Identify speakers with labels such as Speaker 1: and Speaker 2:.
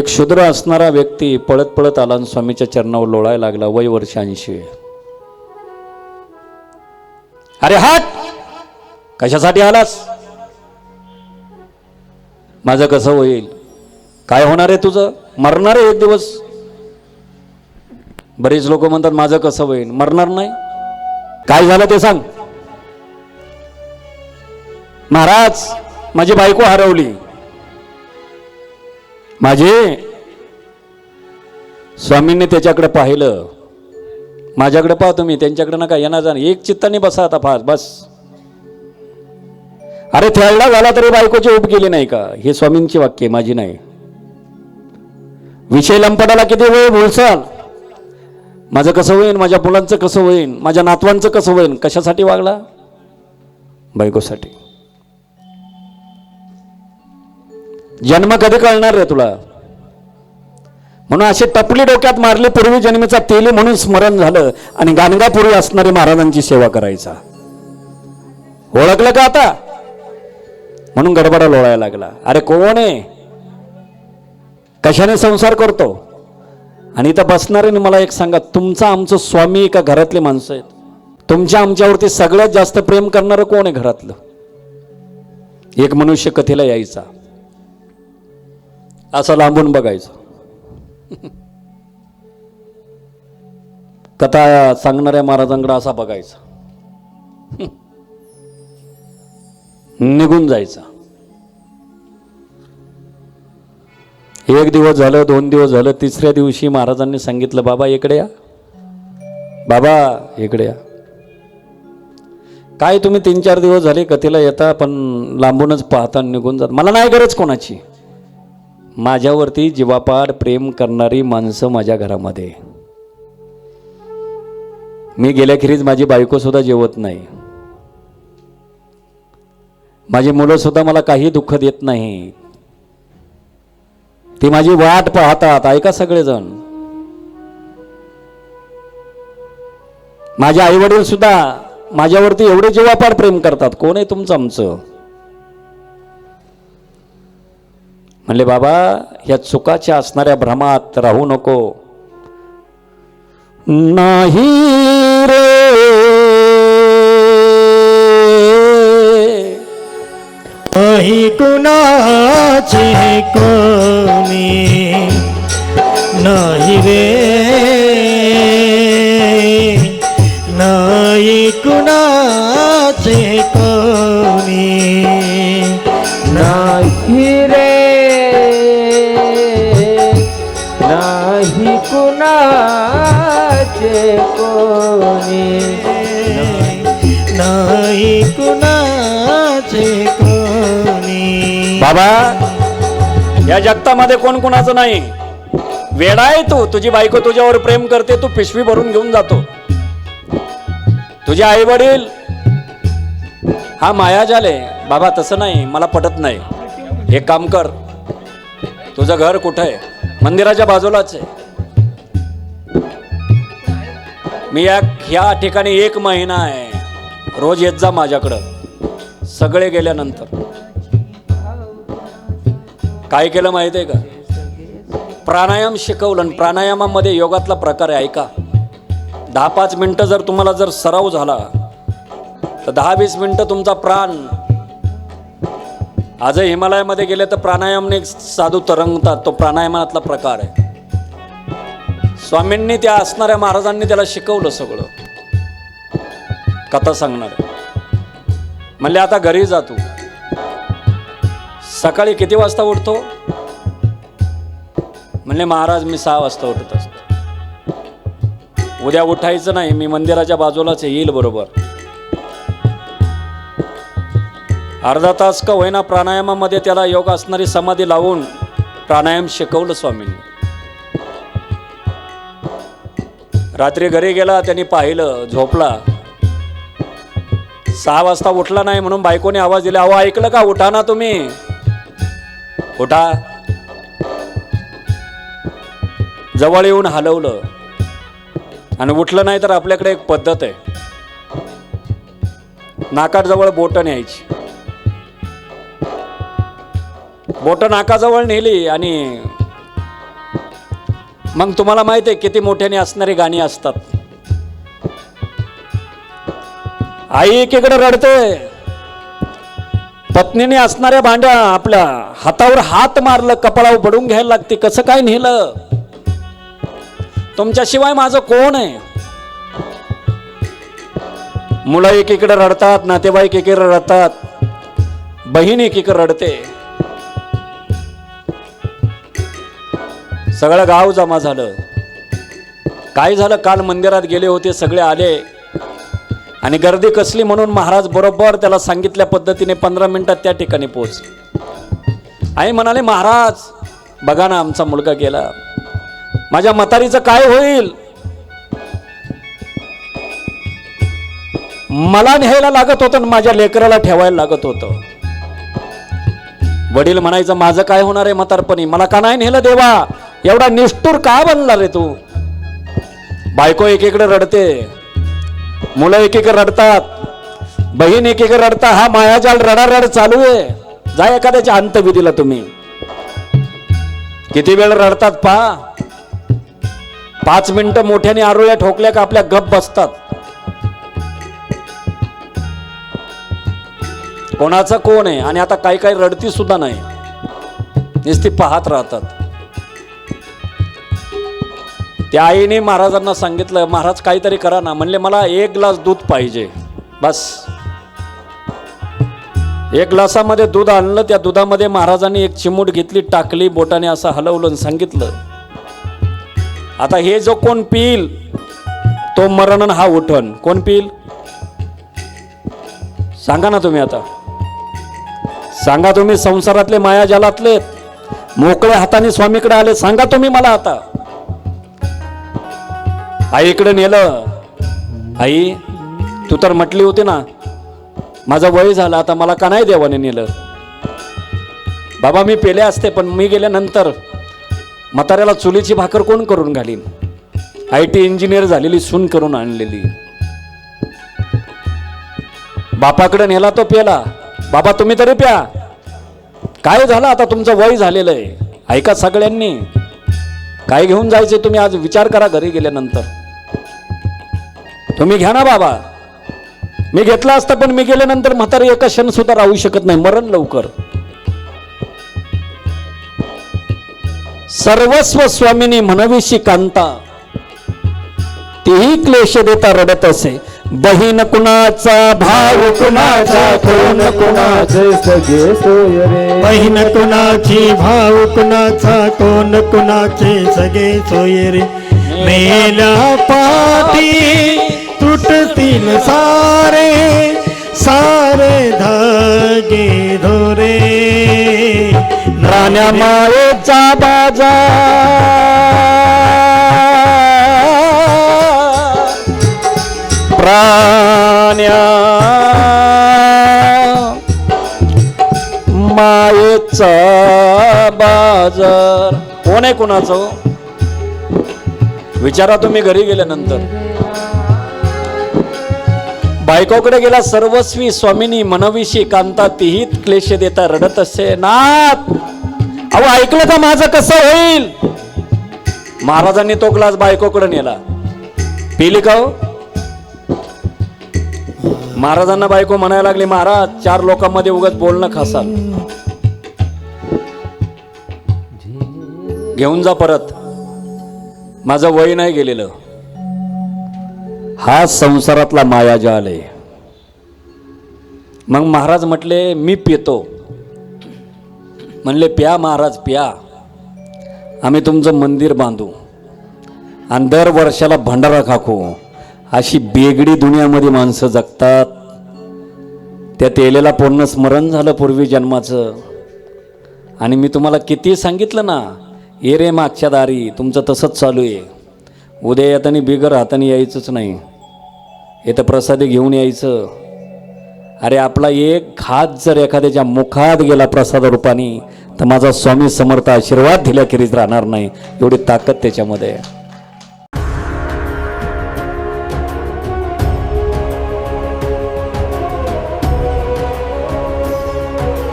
Speaker 1: एक शूद्र असणारा व्यक्ती पळत पळत आला आणि स्वामीच्या चरणावर लोळायला लागला. वय वर्ष 80. अरे हाट, कशासाठी आलास? माझं कसं होईल? काय होणार आहे तुझं? मरणार आहे एक दिवस. बरेच लोक म्हणतात माझं कसं होईल? मरणार नाही. काय झालं ते सांग. महाराज, माझी बायको हरवली. माझे स्वामींनी त्याच्याकडे पाहिलं. माझ्याकडे पाहतो मी, त्यांच्याकडे नका येणार जाणं. एक चित्ताने बसा आता फास बस. अरे थेरडा झाला तरी बायकोची उप केली नाही का? हे स्वामींची वाक्य, माझी नाही. विषय लंपटाला किती वेळ बोलसाल. माझं कसं होईल? माझ्या मुलांचं कसं होईल? माझ्या नातवांचं कसं होईल? कशासाठी वागला? बायकोसाठी. जन्म कधी कळणार रे तुला? म्हणून अशी टपली डोक्यात मारली. पूर्वी जन्मीचा तेली म्हणून स्मरण झालं आणि गाणगापुरी असणारी महाराजांची सेवा करायचा. ओळखलं का आता? म्हणून गडबडा लोळायला लागला. अरे कोण आहे? कशाने संसार करतो? आणि इथं बसणाऱ्याने मला एक सांगा, तुमचा आमचं स्वामी का घरातले माणसं आहेत? तुमच्या आमच्यावरती सगळ्यात जास्त प्रेम करणारं कोण आहे घरातलं? एक मनुष्य कथेला यायचा, असं लांबून बघायचं. कथा सांगणाऱ्या महाराजांकडे असा बघायचा, निघून जायचा. एक दिवस झालं, 2 दिवस झालं, तिसऱ्या दिवशी महाराजांनी सांगितलं, बाबा इकडे या, बाबा इकडे या. काय तुम्ही 3-4 दिवस झाले कथेला येता पण लांबूनच पाहता निघून जात. मला नाही गरज कोणाची. माझ्यावरती जीवापाड प्रेम करणारी माणसं माझ्या घरामध्ये. मी गेल्याखेरीज माझी बायको सुद्धा जेवत नाही. माझी मुलं सुद्धा मला काही दुःख देत नाही. ती माझी वाट पाहतात. ऐका सगळेजण, माझे आई वडील सुद्धा माझ्यावरती एवढे जीवापाड प्रेम करतात. कोण आहे तुमचं आमचं? म्हणले बाबा, ह्या चुकाच्या असणाऱ्या भ्रमात राहू नको. नाही रे,
Speaker 2: नाही कुणाचे कोणी, नाही रे, नाही कुणाचे कोणी, नाही रे, नाही कुणाचे कोणी, नाही कुणाचे कोणी.
Speaker 1: बाबा, या जगतामध्ये कोण कोणाचं नाही. वेडा आहे तू. तुझी बायको तुझ्यावर प्रेम करते, तू पिशवी भरून घेऊन जातो. तुझे आई वडील हा मायाजाल आहे. बाबा तसं नाही, मला पटत नाही. एक काम कर, तुझं घर कुठं आहे? मंदिराच्या बाजूलाच आहे. मी ह्या ठिकाणी 1 महिना आहे. रोज येत जा माझ्याकडं. सगळे गेल्यानंतर काय केलं माहिती आहे का? प्राणायाम शिकवलं. प्राणायामामध्ये योगातला प्रकार आहे. ऐका, 10-5 मिनिटं जर तुम्हाला जर सराव झाला तर 10-20 मिनिटं तुमचा प्राण. आज हिमालयामध्ये गेले तर प्राणायामने साधू तरंगतात. तो प्राणायामातला प्रकार आहे. स्वामींनी त्या असणाऱ्या महाराजांनी त्याला शिकवलं सगळं. कथा सांगणार म्हणले, आता घरी जातो. सकाळी किती वाजता उठतो? म्हणले महाराज, मी 6 वाजता उठत असतो. उद्या उठायचं नाही, मी मंदिराच्या बाजूलाच येईल बरोबर. अर्धा तास का होईना प्राणायामामध्ये त्याला योग असणारी समाधी लावून प्राणायाम शिकवलं स्वामींनी. रात्री घरी गेला, त्यांनी पाहिलं, झोपला. 6 वाजता उठला नाही म्हणून बायकोने आवाज दिला, अहो ऐकलं का? उठा ना तुम्ही, उठा. जवळ येऊन हलवलं आणि उठलं नाही तर आपल्याकडे एक पद्धत आहे, नाकाजवळ बोटं न्यायची. बोटं नाकाजवळ नेली आणि मग तुम्हाला माहिती आहे किती मोठ्याने असणारी गाणी असतात. आई एकीकडे रडते, पत्नीने असणाऱ्या भांड्या आपल्या हातावर हात मारलं, कपाळावर बडून घ्यायला लागते. कसं काय नेलं? तुमच्याशिवाय माझं कोण आहे? मुलं एकीकडे रडतात, नातेवाईक एकीकडे रडतात, बहीण एकीकडे रडते. सगळं गाव जमा झालं. काय झालं? काल मंदिरात गेले होते, सगळे आले आणि गर्दी कसली म्हणून महाराज बरोबर त्याला सांगितल्या पद्धतीने 15 मिनिटात त्या ठिकाणी पोहोच. आई म्हणाले, महाराज बघा ना, आमचा मुलगा गेला, माझ्या म्हातारीचं काय होईल? मला न्यायला लागत होतं, माझ्या लेकराला ठेवायला लागत होतं. वडील म्हणायचं, माझं काय होणार आहे म्हातारपणी? मला का नाही नेलं देवा? एवढा निष्ठुर का बनला रे तू? बायको एकीकडे रडते, मुलं एकीकडे रडतात, बहीण एकीकडे रडतात. हा मायाजाल रडारड चालू आहे. जा एखाद्याच्या अंतविधीला तुम्ही. किती वेळ रडतात पहा. 5 मिनिटं मोठ्याने आरोळ्या ठोकल्या का आपल्या गप बसतात. कोणाचा कोण आहे? आणि आता काही काही रडती सुद्धा नाही, नुसती पाहत राहतात. त्या आईने महाराजांना सांगितलं, महाराज काहीतरी करा ना. म्हणले, मला 1 ग्लास दूध पाहिजे बस. 1 ग्लासामध्ये दूध आणलं. त्या दुधामध्ये महाराजांनी 1 चिमूट घेतली, टाकली, बोटाने असं हलवलं, सांगितलं, आता हे जो कोण पिईल तो मरण हा उठण. कोण पिईल? सांगा ना तुम्ही. आता सांगा तुम्ही. संसारातले मायाजालातले मोकळ्या हाताने स्वामीकडे आले, सांगा तुम्ही मला. आता आईकडे नेलं. आई, तू तर म्हटली होती ना माझं वय झालं, आता मला का नाही देवाने नेलं? बाबा मी पेले असते, पण मी गेल्यानंतर म्हाताऱ्याला चुलीची भाकर कोण करून घालीन? IT इंजिनियर झालेली सून करून आणलेली. बापाकडे नेला, तो पेला. बाबा तुम्ही तरी प्या. काय झालं? आता तुमचं वय झालेलं आहे. ऐका सगळ्यांनी, काय घेऊन जायचे तुम्ही? आज विचार करा घरी गेल्यानंतर. तुम्ही घ्या ना बाबा. मी घेतला असता, पण मी गेल्यानंतर म्हातारी एका क्षण सुद्धा राहू शकत नाही, मरण लवकर. सर्वस्व स्वामिनी म्हणविशी कांता, तीही क्लेश देता रडत असे. बहीण कुणाचा, भाव कुणाचा, कोण कुणाचे सगे सोय रे. बहीण कुणाची, भाव कुणाचा, कोण कुणाचे सगे सोय रे. मेल्या पाठी तुटतील सारे, सारे धागे धोरे. राण्या माळेचा बाजार, प्राण्या मायेचा बाजार. कोण आहे कुणाचं? विचारा तुम्ही घरी गेल्यानंतर. बायकोकडे गेला, सर्वस्वी स्वामिनी मनविशी कांता, तीही क्लेश देता रडत असे. नाथ, अहो ऐकलं का माझं कसं होईल? महाराजांनी तो ग्लास बायकोकडे नेला. पिली का हो? महाराजांना बायको म्हणायला लागली, महाराज 4 लोकांमध्ये उगाच बोलणं खासाल, घेऊन जा परत, माझं वय नाही गेलेलं. हा संसारातला मायाजाल आहे. मग महाराज म्हटले, मी पितो. म्हणले, प्या महाराज प्या, आम्ही तुमचं मंदिर बांधू आणि दर वर्षाला भंडारा खाकू. अशी बेगडी दुनियामध्ये माणसं जगतात. त्या तेलेला पूर्ण स्मरण झालं पूर्वी जन्माचं. आणि मी तुम्हाला किती सांगितलं ना, ये रे मागच्या दारी. तुमचं तसंच चालू आहे. उद्या येताना बिगर हाताने यायचंच नाही, इथं प्रसादी घेऊन यायचं. अरे आपला एक हात जर एखाद्याच्या मुखात गेला प्रसाद रूपाने, तर माझा स्वामी समर्थ आशीर्वाद दिल्याखेरीज राहणार नाही. एवढी ताकद त्याच्यामध्ये आहे.